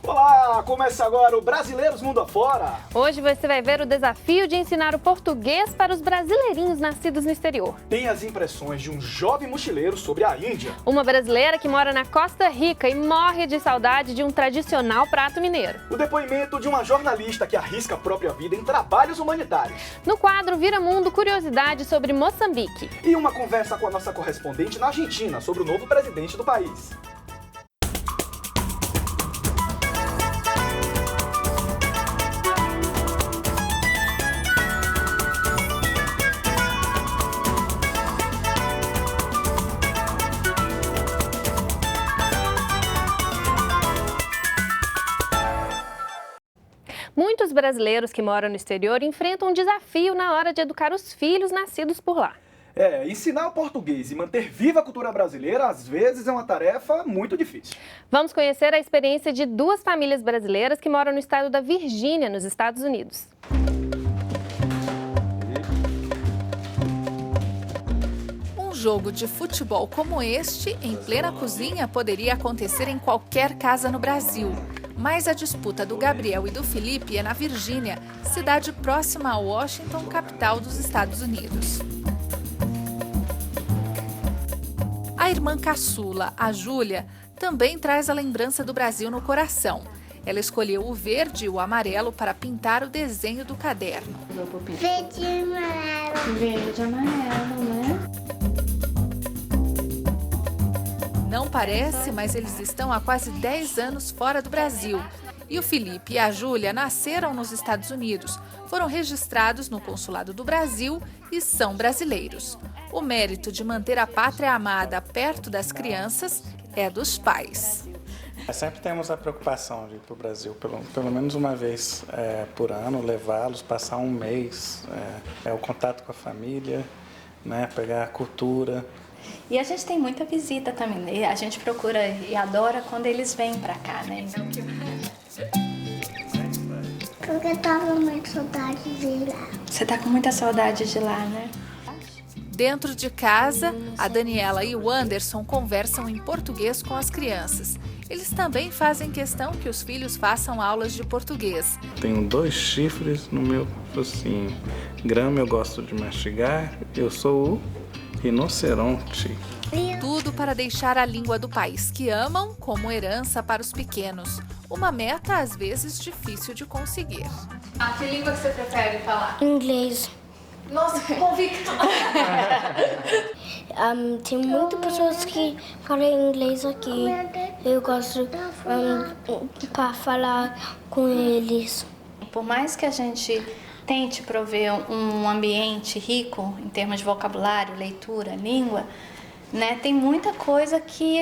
Olá, começa agora o Brasileiros Mundo Afora. Hoje você vai ver o desafio de ensinar o português para os brasileirinhos nascidos no exterior. Tem as impressões de um jovem mochileiro sobre a Índia. Uma brasileira que mora na Costa Rica e morre de saudade de um tradicional prato mineiro. O depoimento de uma jornalista que arrisca a própria vida em trabalhos humanitários. No quadro Vira Mundo, curiosidades sobre Moçambique. E uma conversa com a nossa correspondente na Argentina sobre o novo presidente do país. Muitos brasileiros que moram no exterior enfrentam um desafio na hora de educar os filhos nascidos por lá. Ensinar o português e manter viva a cultura brasileira, às vezes, é uma tarefa muito difícil. Vamos conhecer a experiência de duas famílias brasileiras que moram no estado da Virgínia, nos Estados Unidos. Um jogo de futebol como este, em plena cozinha, poderia acontecer em qualquer casa no Brasil. Mas a disputa do Gabriel e do Felipe é na Virgínia, cidade próxima a Washington, capital dos Estados Unidos. A irmã caçula, a Júlia, também traz a lembrança do Brasil no coração. Ela escolheu o verde e o amarelo para pintar o desenho do caderno. Verde e amarelo. Verde e amarelo, né? Não parece, mas eles estão há quase 10 anos fora do Brasil. E o Felipe e a Júlia nasceram nos Estados Unidos, foram registrados no Consulado do Brasil e são brasileiros. O mérito de manter a pátria amada perto das crianças é dos pais. Sempre temos a preocupação de ir para o Brasil, pelo menos uma vez por ano, levá-los, passar um mês, o contato com a família, né, pegar a cultura. E a gente tem muita visita também, a gente procura e adora quando eles vêm pra cá, né? Porque eu tava muito saudade de lá. Você tá com muita saudade de lá, né? Dentro de casa, a Daniela e o Anderson conversam em português com as crianças. Eles também fazem questão que os filhos façam aulas de português. Tenho 2 chifres no meu focinho. Grama eu gosto de mastigar, eu sou o rinoceronte. Tudo para deixar a língua do país que amam como herança para os pequenos. Uma meta, às vezes, difícil de conseguir. Que língua que você prefere falar? Inglês. Nossa, que convicto! Tem muitas pessoas que falam inglês aqui. Eu gosto para falar com eles. Por mais que a gente tente prover um ambiente rico em termos de vocabulário, leitura, língua, né, tem muita coisa que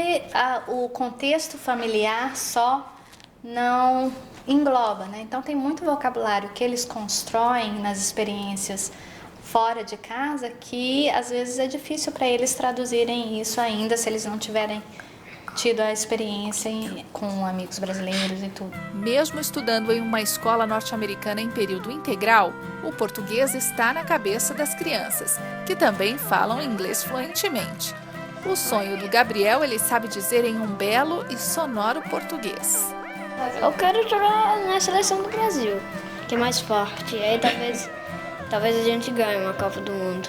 o contexto familiar só não engloba, né? Então tem muito vocabulário que eles constroem nas experiências fora de casa que às vezes é difícil para eles traduzirem isso ainda se eles não tiverem tido a experiência com amigos brasileiros e tudo. Mesmo estudando em uma escola norte-americana em período integral, o português está na cabeça das crianças, que também falam inglês fluentemente. O sonho do Gabriel ele sabe dizer em um belo e sonoro português. Eu quero jogar na seleção do Brasil, que é mais forte. Aí talvez a gente ganhe uma Copa do Mundo.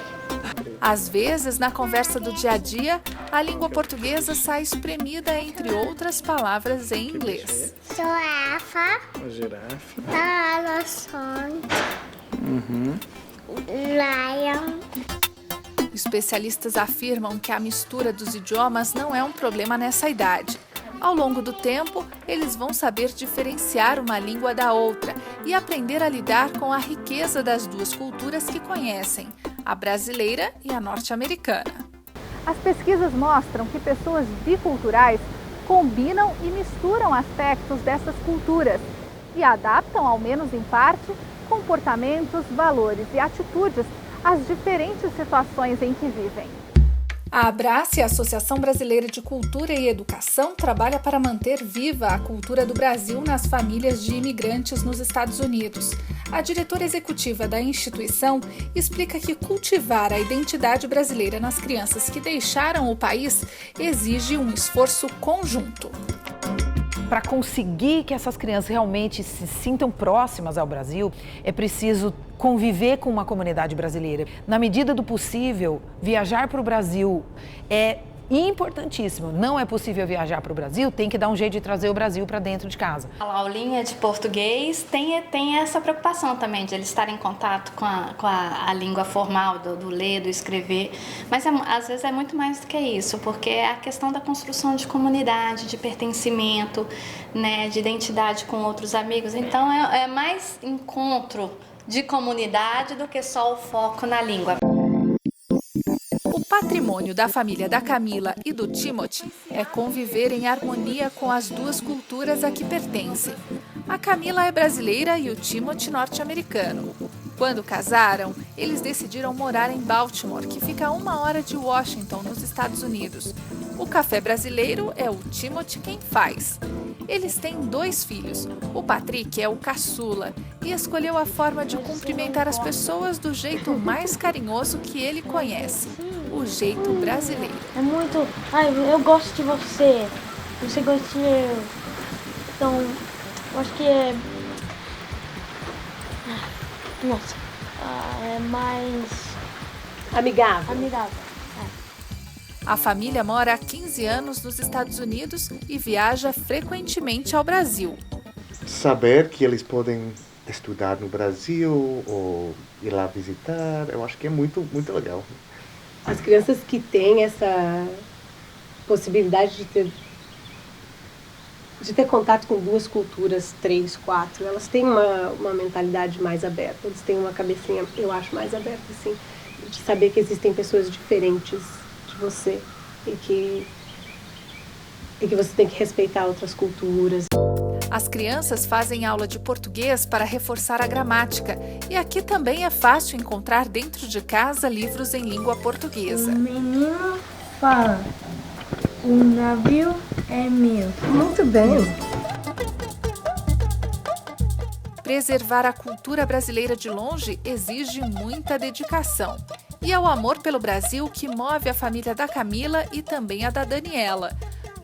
Às vezes, na conversa do dia a dia, a língua portuguesa sai espremida entre outras palavras em inglês. Girafa. A girafa. Dinossauros. Lion. Especialistas afirmam que a mistura dos idiomas não é um problema nessa idade. Ao longo do tempo, eles vão saber diferenciar uma língua da outra e aprender a lidar com a riqueza das duas culturas que conhecem, a brasileira e a norte-americana. As pesquisas mostram que pessoas biculturais combinam e misturam aspectos dessas culturas e adaptam, ao menos em parte, comportamentos, valores e atitudes às diferentes situações em que vivem. A Abrace, a Associação Brasileira de Cultura e Educação, trabalha para manter viva a cultura do Brasil nas famílias de imigrantes nos Estados Unidos. A diretora executiva da instituição explica que cultivar a identidade brasileira nas crianças que deixaram o país exige um esforço conjunto. Para conseguir que essas crianças realmente se sintam próximas ao Brasil, é preciso conviver com uma comunidade brasileira. Na medida do possível, viajar para o Brasil é importantíssimo. Não é possível viajar para o Brasil, tem que dar um jeito de trazer o Brasil para dentro de casa. A aulinha de português tem essa preocupação também de eles estarem em contato com a língua formal, do ler, do escrever. Mas às vezes é muito mais do que isso, porque é a questão da construção de comunidade, de pertencimento, né, de identidade com outros amigos. Então é mais encontro de comunidade do que só o foco na língua. O patrimônio da família da Camila e do Timothy é conviver em harmonia com as duas culturas a que pertencem. A Camila é brasileira e o Timothy norte-americano. Quando casaram, eles decidiram morar em Baltimore, que fica a 1 hora de Washington, nos Estados Unidos. O café brasileiro é o Timothy quem faz. Eles têm 2 filhos. O Patrick é o caçula e escolheu a forma de cumprimentar as pessoas do jeito mais carinhoso que ele conhece, o jeito brasileiro. É muito... Ai, eu gosto de você. Você gosta de eu. Então, eu acho que é... Nossa, é mais... Amigável. A família mora há 15 anos nos Estados Unidos e viaja frequentemente ao Brasil. Saber que eles podem estudar no Brasil ou ir lá visitar, eu acho que é muito, muito legal. As crianças que têm essa possibilidade de ter contato com 2 culturas, 3, 4, elas têm uma mentalidade mais aberta, eles têm uma cabecinha, eu acho, mais aberta, assim, de saber que existem pessoas diferentes de você e que você tem que respeitar outras culturas. As crianças fazem aula de português para reforçar a gramática e aqui também é fácil encontrar dentro de casa livros em língua portuguesa. O menino fala, o navio é meu. Muito bem. Preservar a cultura brasileira de longe exige muita dedicação. E é o amor pelo Brasil que move a família da Camila e também a da Daniela.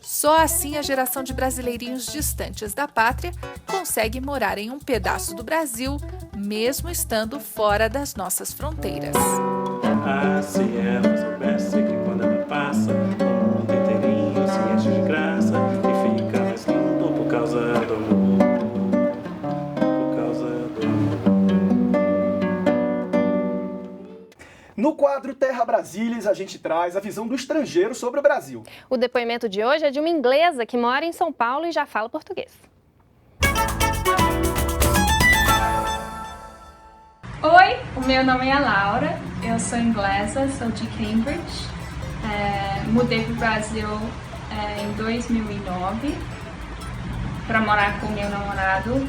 Só assim a geração de brasileirinhos distantes da pátria consegue morar em um pedaço do Brasil, mesmo estando fora das nossas fronteiras. Ah, se ela soubesse que quando ela passa, o mundo inteirinho se enche de graça e fica mais lindo por causa do amor. Por causa do amor. No quadro Terra Brasílias, a gente traz a visão do estrangeiro sobre o Brasil. O depoimento de hoje é de uma inglesa que mora em São Paulo e já fala português. Oi, o meu nome é Laura, eu sou inglesa, sou de Cambridge. Mudei para o Brasil em 2009 para morar com meu namorado,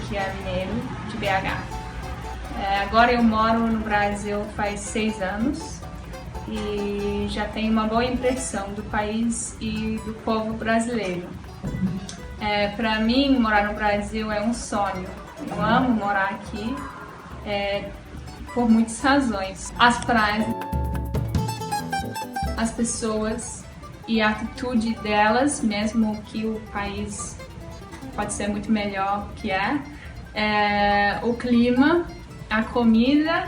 que é mineiro, de BH. Agora eu moro no Brasil faz 6 anos e já tenho uma boa impressão do país e do povo brasileiro. Para mim, morar no Brasil é um sonho. Eu amo morar aqui por muitas razões. As praias, as pessoas e a atitude delas, mesmo que o país pode ser muito melhor que o clima, a comida,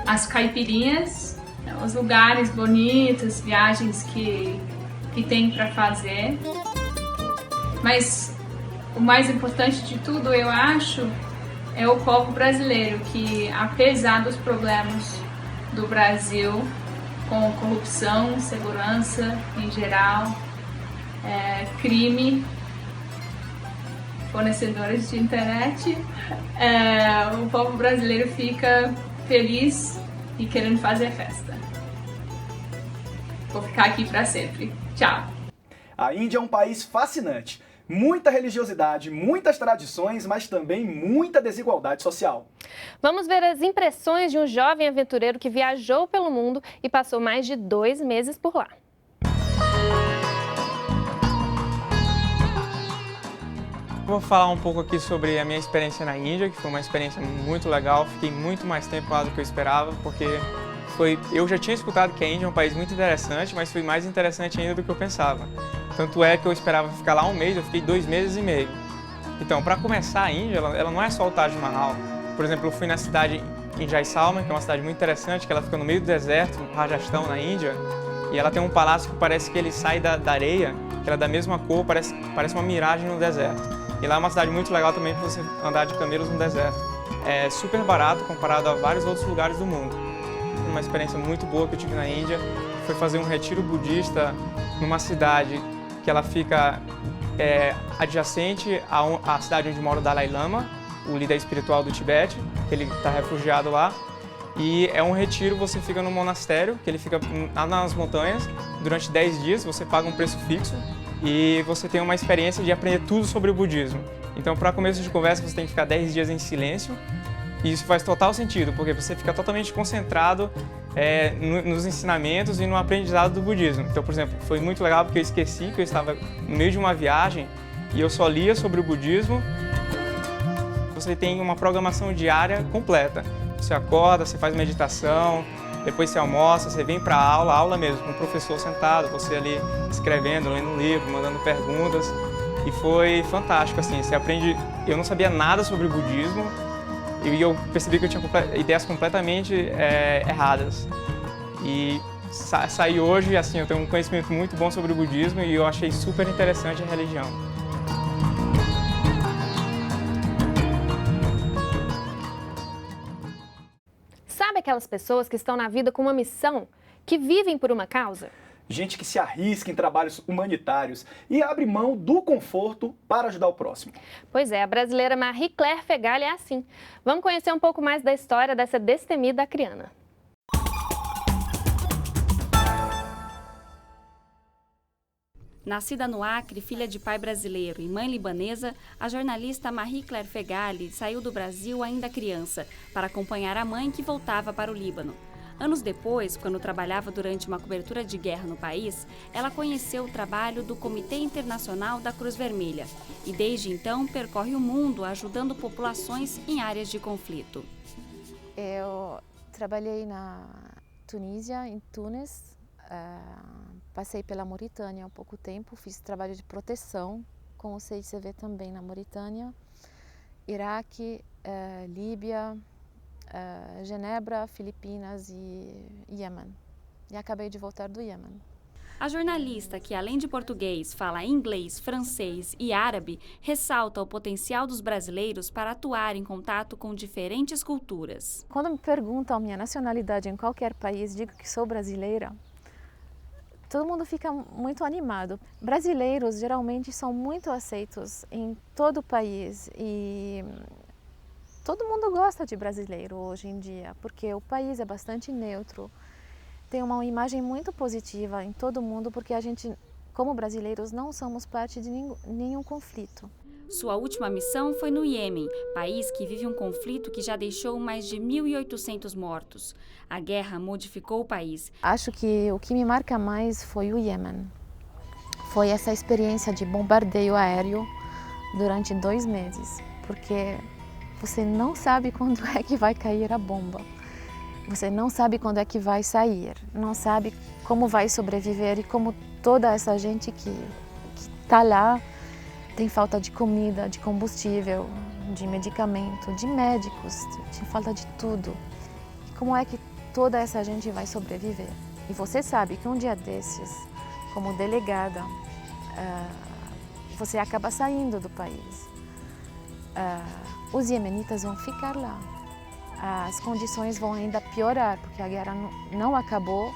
as caipirinhas, os lugares bonitos, viagens que tem para fazer. Mas o mais importante de tudo, eu acho, é o povo brasileiro, que apesar dos problemas do Brasil, com corrupção, segurança em geral, crime, fornecedores de internet, o povo brasileiro fica feliz e querendo fazer festa. Vou ficar aqui para sempre. Tchau! A Índia é um país fascinante. Muita religiosidade, muitas tradições, mas também muita desigualdade social. Vamos ver as impressões de um jovem aventureiro que viajou pelo mundo e passou mais de 2 meses por lá. Vou falar um pouco aqui sobre a minha experiência na Índia, que foi uma experiência muito legal. Fiquei muito mais tempo lá do que eu esperava, porque eu já tinha escutado que a Índia é um país muito interessante, mas foi mais interessante ainda do que eu pensava. Tanto é que eu esperava ficar lá um mês, eu fiquei 2 meses e meio. Então, para começar, a Índia, ela não é só o Taj Mahal. Por exemplo, eu fui na cidade em Jaisalmer, que é uma cidade muito interessante, que ela fica no meio do deserto, no Rajastão, na Índia. E ela tem um palácio que parece que ele sai da areia, que ela é da mesma cor, parece uma miragem no deserto. E lá é uma cidade muito legal também para você andar de camelos no deserto. É super barato comparado a vários outros lugares do mundo. Uma experiência muito boa que eu tive na Índia foi fazer um retiro budista numa cidade que ela fica adjacente à cidade onde mora o Dalai Lama, o líder espiritual do Tibete, que ele está refugiado lá. E é um retiro, você fica num monastério, que ele fica lá nas montanhas, durante 10 dias, você paga um preço fixo e você tem uma experiência de aprender tudo sobre o budismo. Então, para começo de conversa, você tem que ficar 10 dias em silêncio, e isso faz total sentido, porque você fica totalmente concentrado nos ensinamentos e no aprendizado do budismo. Então, por exemplo, foi muito legal porque eu esqueci que eu estava no meio de uma viagem e eu só lia sobre o budismo. Você tem uma programação diária completa. Você acorda, você faz meditação, depois você almoça, você vem para a aula mesmo, com o professor sentado, você ali escrevendo, lendo um livro, mandando perguntas. E foi fantástico, assim, você aprende... Eu não sabia nada sobre o budismo e eu percebi que eu tinha ideias completamente erradas. E saí hoje, assim, eu tenho um conhecimento muito bom sobre o budismo e eu achei super interessante a religião. Sabe aquelas pessoas que estão na vida com uma missão, que vivem por uma causa? Gente que se arrisca em trabalhos humanitários e abre mão do conforto para ajudar o próximo. Pois é, a brasileira Marie-Claire Fegali é assim. Vamos conhecer um pouco mais da história dessa destemida acriana. Nascida no Acre, filha de pai brasileiro e mãe libanesa, a jornalista Marie-Claire Fegali saiu do Brasil ainda criança para acompanhar a mãe que voltava para o Líbano. Anos depois, quando trabalhava durante uma cobertura de guerra no país, ela conheceu o trabalho do Comitê Internacional da Cruz Vermelha e desde então percorre o mundo ajudando populações em áreas de conflito. Eu trabalhei na Tunísia, em Tunis. Passei pela Mauritânia há pouco tempo, fiz trabalho de proteção com o CICV também na Mauritânia, Iraque, Líbia, Genebra, Filipinas e Iêmen. E acabei de voltar do Iêmen. A jornalista, que além de português fala inglês, francês e árabe, ressalta o potencial dos brasileiros para atuar em contato com diferentes culturas. Quando me perguntam a minha nacionalidade em qualquer país, digo que sou brasileira. Todo mundo fica muito animado. Brasileiros geralmente são muito aceitos em todo o país e todo mundo gosta de brasileiro hoje em dia, porque o país é bastante neutro, tem uma imagem muito positiva em todo mundo, porque a gente, como brasileiros, não somos parte de nenhum conflito. Sua última missão foi no Iêmen, país que vive um conflito que já deixou mais de 1.800 mortos. A guerra modificou o país. Acho que o que me marca mais foi o Iêmen. Foi essa experiência de bombardeio aéreo durante 2 meses, porque você não sabe quando é que vai cair a bomba. Você não sabe quando é que vai sair, não sabe como vai sobreviver e como toda essa gente que está lá tem falta de comida, de combustível, de medicamento, de médicos, tem falta de tudo. E como é que toda essa gente vai sobreviver? E você sabe que um dia desses, como delegada, você acaba saindo do país. Os iemenitas vão ficar lá. As condições vão ainda piorar, porque a guerra não acabou.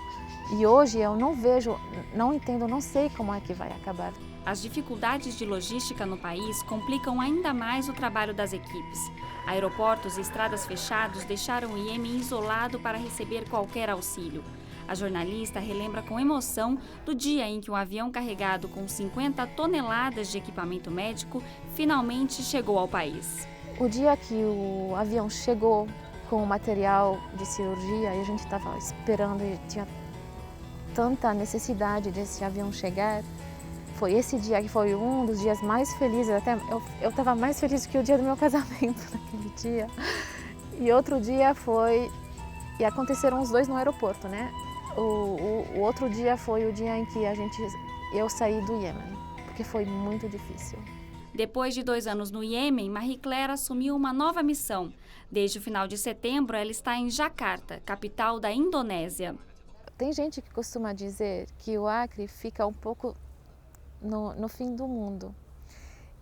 E hoje eu não vejo, não entendo, não sei como é que vai acabar. As dificuldades de logística no país complicam ainda mais o trabalho das equipes. Aeroportos e estradas fechados deixaram o Iêmen isolado para receber qualquer auxílio. A jornalista relembra com emoção do dia em que um avião carregado com 50 toneladas de equipamento médico finalmente chegou ao país. O dia que o avião chegou com o material de cirurgia e a gente estava esperando e tinha tanta necessidade desse avião chegar, foi esse dia que foi um dos dias mais felizes, até eu estava mais feliz que o dia do meu casamento naquele dia. E outro dia foi, e aconteceram os dois no aeroporto, né? O outro dia foi o dia em que a gente eu saí do Iêmen, porque foi muito difícil. Depois de 2 anos no Iêmen, Marie Claire assumiu uma nova missão. Desde o final de setembro, ela está em Jacarta, capital da Indonésia. Tem gente que costuma dizer que o Acre fica um pouco no fim do mundo.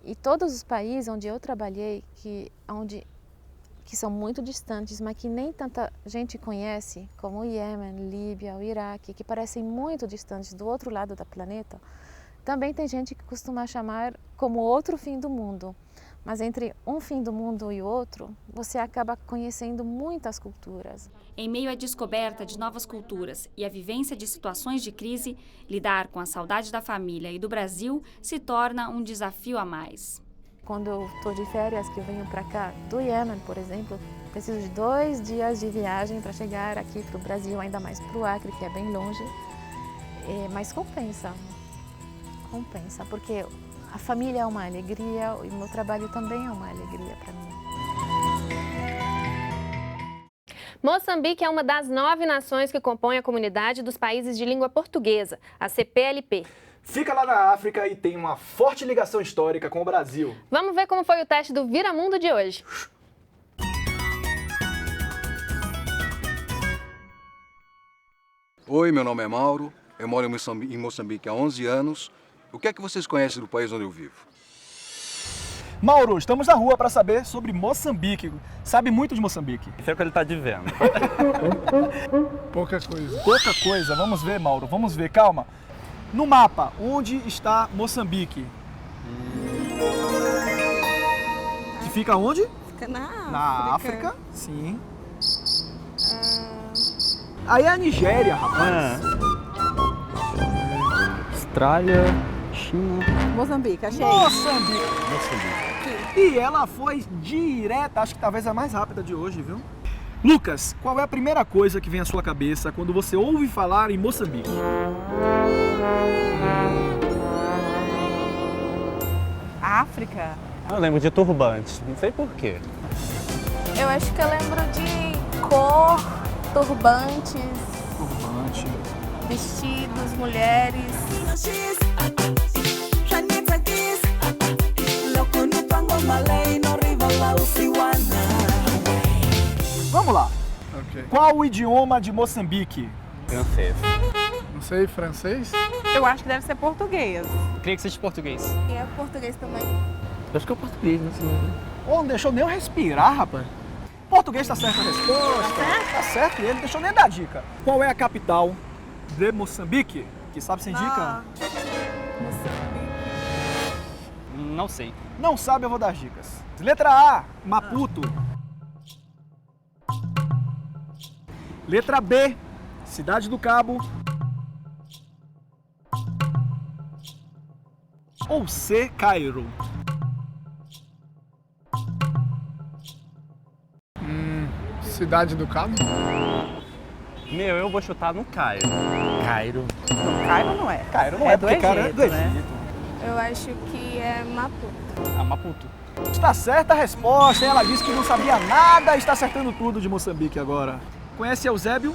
E todos os países onde eu trabalhei, que são muito distantes, mas que nem tanta gente conhece, como o Iêmen, Líbia, o Iraque, que parecem muito distantes do outro lado do planeta, também tem gente que costuma chamar como outro fim do mundo. Mas entre um fim do mundo e o outro, você acaba conhecendo muitas culturas. Em meio à descoberta de novas culturas e à vivência de situações de crise, lidar com a saudade da família e do Brasil se torna um desafio a mais. Quando eu estou de férias, que eu venho para cá, do Iêmen, por exemplo, preciso de 2 dias de viagem para chegar aqui para o Brasil, ainda mais para o Acre, que é bem longe. Mas compensa, porque a família é uma alegria e o meu trabalho também é uma alegria para mim. Moçambique é uma das 9 nações que compõem a comunidade dos países de língua portuguesa, a CPLP. Fica lá na África e tem uma forte ligação histórica com o Brasil. Vamos ver como foi o teste do Viramundo de hoje. Oi, meu nome é Mauro, eu moro em Moçambique há 11 anos. O que é que vocês conhecem do país onde eu vivo? Mauro, estamos na rua para saber sobre Moçambique. Sabe muito de Moçambique? Isso é o que ele está dizendo. Pouca coisa. Pouca coisa. Vamos ver, Mauro. Vamos ver. Calma. No mapa, onde está Moçambique? Que fica onde? Fica na África. Na África, sim. Aí é a Nigéria, rapaz. Austrália, China. Moçambique, achei. Moçambique. E ela foi direta, acho que talvez a mais rápida de hoje, viu? Lucas, qual é a primeira coisa que vem à sua cabeça quando você ouve falar em Moçambique? África? Eu lembro de turbante, não sei porquê. Eu acho que eu lembro de cor, turbantes, vestidos, mulheres. Vamos lá. Qual o idioma de Moçambique? Francês. Não sei, francês? Eu acho que deve ser português. Eu queria que seja português. E é português também. Eu acho que é português, não sei. Oh, não deixou nem eu respirar, rapaz. Português tá certa a resposta. Tá certo, e ele não deixou nem dar dica. Qual é a capital de Moçambique? Que sabe sem dica? Não sei. Não sabe, eu vou dar dicas. Letra A, Maputo. Letra B, Cidade do Cabo. Ou C, Cairo. Cidade do Cabo? Meu, eu vou chutar no Cairo. Cairo. Cairo não é. Cairo não é, do porque Cairo Egito, é do Egito. né? Eu acho que é Maputo. Ah, Maputo. Está certa a resposta, ela disse que não sabia nada e está acertando tudo de Moçambique agora. Conhece Eusébio?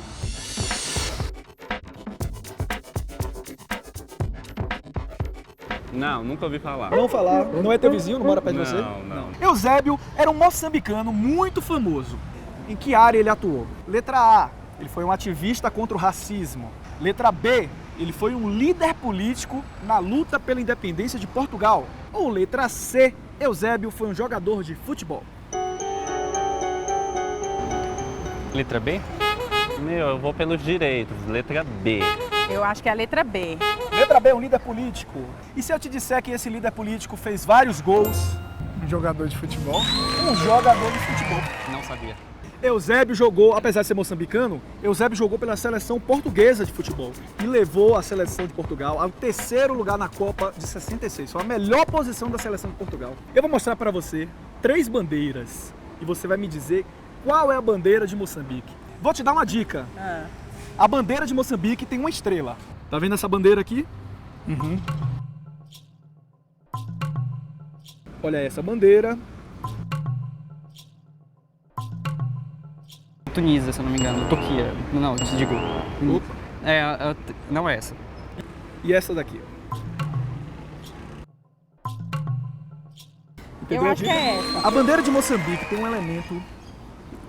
Não, nunca ouvi falar. Não falar. Não é teu vizinho, não mora perto de você? Não. Eusébio era um moçambicano muito famoso. Em que área ele atuou? Letra A, ele foi um ativista contra o racismo. Letra B, ele foi um líder político na luta pela independência de Portugal. Ou letra C, Eusébio foi um jogador de futebol. Letra B? Meu, eu vou pelos direitos. Letra B. Eu acho que é a letra B. Letra B, um líder político. E se eu te disser que esse líder político fez vários gols? Um jogador de futebol? Um jogador de futebol. Não sabia. Eusébio jogou, apesar de ser moçambicano, Eusébio jogou pela seleção portuguesa de futebol e levou a seleção de Portugal ao 3º lugar na Copa de 66. Foi a melhor posição da seleção de Portugal. Eu vou mostrar para você 3 bandeiras e você vai me dizer qual é a bandeira de Moçambique. Vou te dar uma dica. A bandeira de Moçambique tem uma estrela. Tá vendo essa bandeira aqui? Olha essa bandeira. Tunísia, se eu não me engano. Turquia. Não, te digo. Opa. Não é essa. E essa daqui? Pegou Eu acho que é essa. A bandeira de Moçambique tem um elemento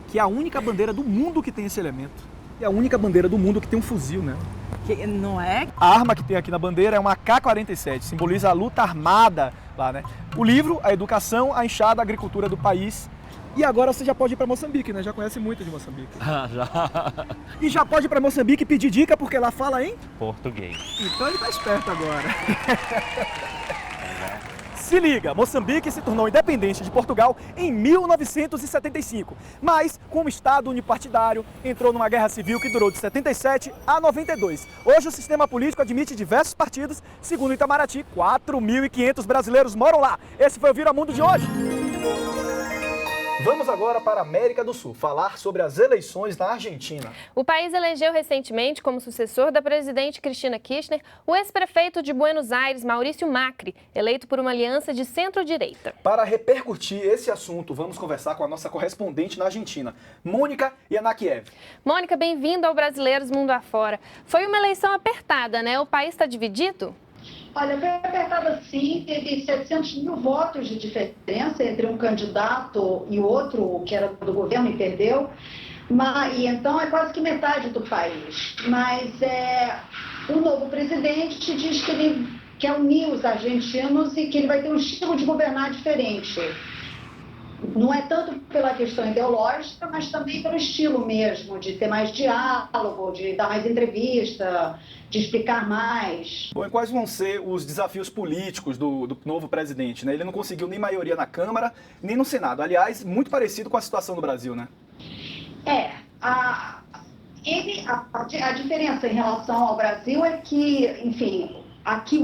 que é a única bandeira do mundo que tem esse elemento. É a única bandeira do mundo que tem um fuzil, né? Que não é? A arma que tem aqui na bandeira é uma AK-47, simboliza a luta armada lá, né? O livro, a educação, a enxada, a agricultura do país. E agora você já pode ir para Moçambique, né? Já conhece muito de Moçambique. Já. E já pode ir para Moçambique e pedir dica porque lá fala em Português. Então ele tá esperto agora. Se liga, Moçambique se tornou independente de Portugal em 1975, mas como Estado unipartidário entrou numa guerra civil que durou de 77 a 92. Hoje o sistema político admite diversos partidos, segundo Itamaraty, 4.500 brasileiros moram lá. Esse foi o Vira Mundo de hoje. Vamos agora para a América do Sul, falar sobre as eleições na Argentina. O país elegeu recentemente como sucessor da presidente Cristina Kirchner o ex-prefeito de Buenos Aires, Maurício Macri, eleito por uma aliança de centro-direita. Para repercutir esse assunto, vamos conversar com a nossa correspondente na Argentina, Mônica Yanakiev. Mônica, bem-vinda ao Brasileiros Mundo Afora. Foi uma eleição apertada, né? O país está dividido? Olha, foi apertada sim, teve 700 mil votos de diferença entre um candidato e outro, que era do governo e perdeu, e então é quase que metade do país. Mas o novo presidente diz que ele quer unir os argentinos e que ele vai ter um estilo de governar diferente. Não é tanto pela questão ideológica, mas também pelo estilo mesmo, de ter mais diálogo, de dar mais entrevista, de explicar mais. Bom, e quais vão ser os desafios políticos do novo presidente, né? Ele não conseguiu nem maioria na Câmara, nem no Senado. Aliás, muito parecido com a situação do Brasil, né? A diferença em relação ao Brasil é que, enfim, aqui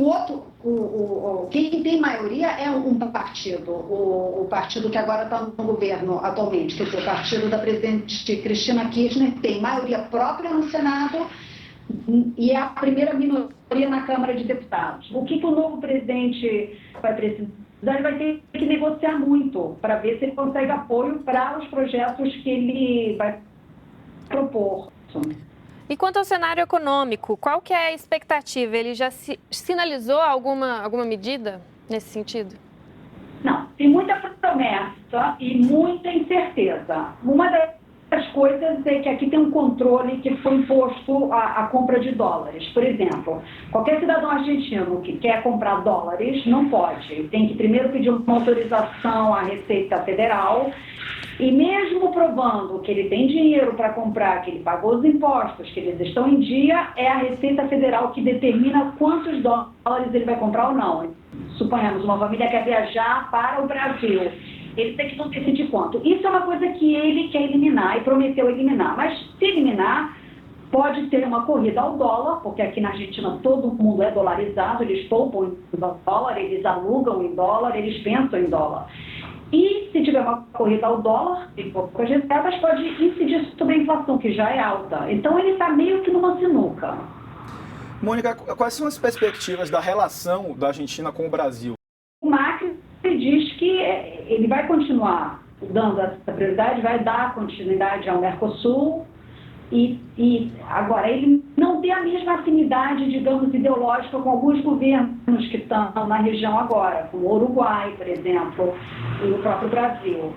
quem tem maioria é um partido, o partido que agora está no governo atualmente, quer dizer, o partido da presidente Cristina Kirchner tem maioria própria no Senado e é a primeira minoria na Câmara de Deputados. O que o novo presidente vai precisar? Ele vai ter que negociar muito para ver se ele consegue apoio para os projetos que ele vai propor. E quanto ao cenário econômico, qual que é a expectativa? Ele já sinalizou alguma medida nesse sentido? Não, tem muita promessa e muita incerteza. Uma das coisas é que aqui tem um controle que foi imposto à compra de dólares. Por exemplo, qualquer cidadão argentino que quer comprar dólares não pode. Tem que primeiro pedir uma autorização à Receita Federal. E mesmo provando que ele tem dinheiro para comprar, que ele pagou os impostos, que eles estão em dia, é a Receita Federal que determina quantos dólares ele vai comprar ou não. Suponhamos, uma família quer viajar para o Brasil. Ele tem que não decidir quanto. Isso é uma coisa que ele quer eliminar e prometeu eliminar. Mas se eliminar, pode ter uma corrida ao dólar, porque aqui na Argentina todo mundo é dolarizado, eles poupam em dólar, eles alugam em dólar, eles pensam em dólar. E se tiver uma corrida ao dólar, em poucas reservas, pode incidir sobre a inflação, que já é alta. Então ele está meio que numa sinuca. Mônica, quais são as perspectivas da relação da Argentina com o Brasil? O Macri diz que ele vai continuar dando essa prioridade, vai dar continuidade ao Mercosul. E agora, ele não tem a mesma afinidade, digamos, ideológica com alguns governos que estão na região agora, como o Uruguai, por exemplo, e o próprio Brasil.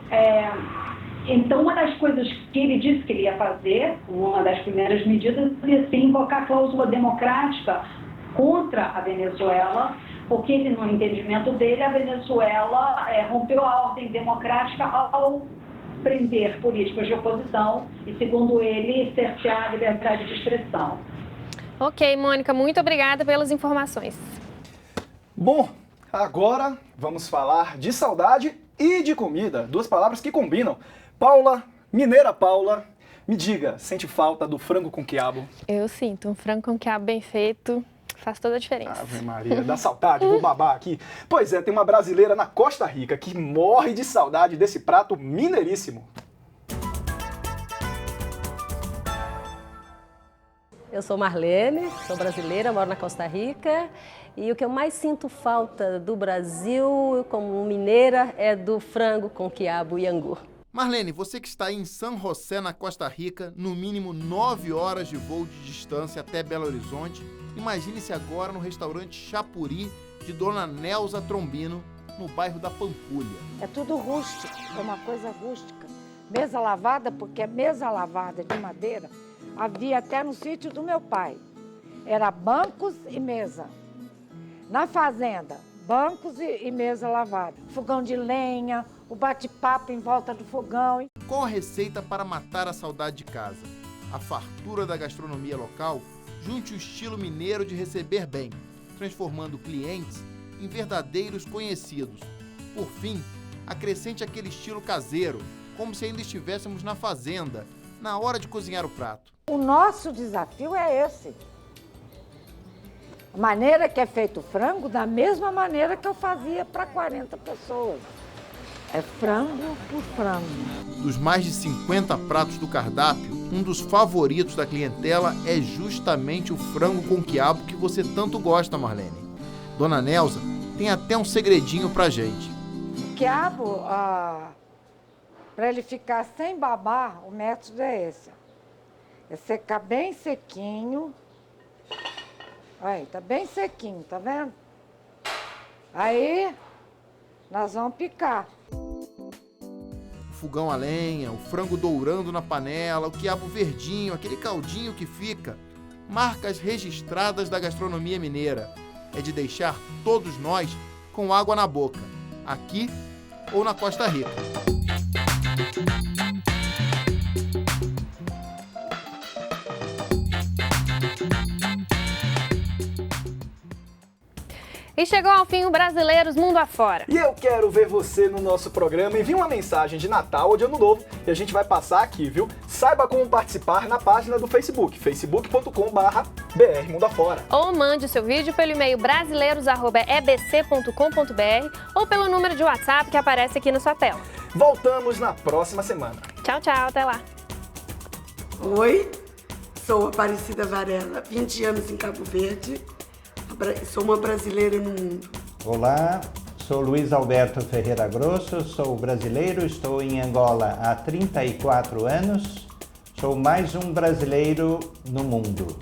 Então, uma das coisas que ele disse que ele ia fazer, uma das primeiras medidas, ia ser invocar a cláusula democrática contra a Venezuela, porque ele, no entendimento dele, a Venezuela rompeu a ordem democrática ao prender políticos de oposição e, segundo ele, cercear a liberdade de expressão. Ok, Mônica, muito obrigada pelas informações. Bom, agora vamos falar de saudade e de comida, duas palavras que combinam. Paula, mineira Paula, me diga, sente falta do frango com quiabo? Eu sinto, um frango com quiabo bem feito faz toda a diferença. Ave Maria, dá saudade, vou babar aqui. Pois é, tem uma brasileira na Costa Rica que morre de saudade desse prato mineiríssimo. Eu sou Marlene, sou brasileira, moro na Costa Rica e o que eu mais sinto falta do Brasil como mineira é do frango com quiabo e angu. Marlene, você que está em San José, na Costa Rica, no mínimo 9 horas de voo de distância até Belo Horizonte, imagine-se agora no restaurante Chapuri de Dona Nelza Trombino, no bairro da Pampulha. É tudo rústico, é uma coisa rústica. Mesa lavada, porque é mesa lavada de madeira, havia até no sítio do meu pai. Era bancos e mesa. Na fazenda, bancos e mesa lavada. Fogão de lenha, o bate-papo em volta do fogão. Qual a receita para matar a saudade de casa? A fartura da gastronomia local junte o estilo mineiro de receber bem, transformando clientes em verdadeiros conhecidos. Por fim, acrescente aquele estilo caseiro, como se ainda estivéssemos na fazenda, na hora de cozinhar o prato. O nosso desafio é esse. A maneira que é feito o frango, da mesma maneira que eu fazia para 40 pessoas. É frango por frango. Dos mais de 50 pratos do cardápio, um dos favoritos da clientela é justamente o frango com quiabo que você tanto gosta, Marlene. Dona Nelza tem até um segredinho pra gente. O quiabo, para ele ficar sem babar, o método é esse. É secar bem sequinho. Aí, tá bem sequinho, tá vendo? Aí, nós vamos picar. O fogão a lenha, o frango dourando na panela, o quiabo verdinho, aquele caldinho que fica. Marcas registradas da gastronomia mineira. É de deixar todos nós com água na boca, aqui ou na Costa Rica. E chegou ao fim o Brasileiros Mundo Afora. E eu quero ver você no nosso programa. Envie uma mensagem de Natal ou de Ano Novo e a gente vai passar aqui, viu? Saiba como participar na página do Facebook, facebook.com/BR Mundo Afora. Ou mande o seu vídeo pelo e-mail brasileiros@ebc.com.br ou pelo número de WhatsApp que aparece aqui na sua tela. Voltamos na próxima semana. Tchau, tchau, até lá. Oi, sou Aparecida Varela, 20 anos em Cabo Verde. Sou uma brasileira no mundo. Olá, sou Luiz Alberto Ferreira Grosso, sou brasileiro, estou em Angola há 34 anos, sou mais um brasileiro no mundo.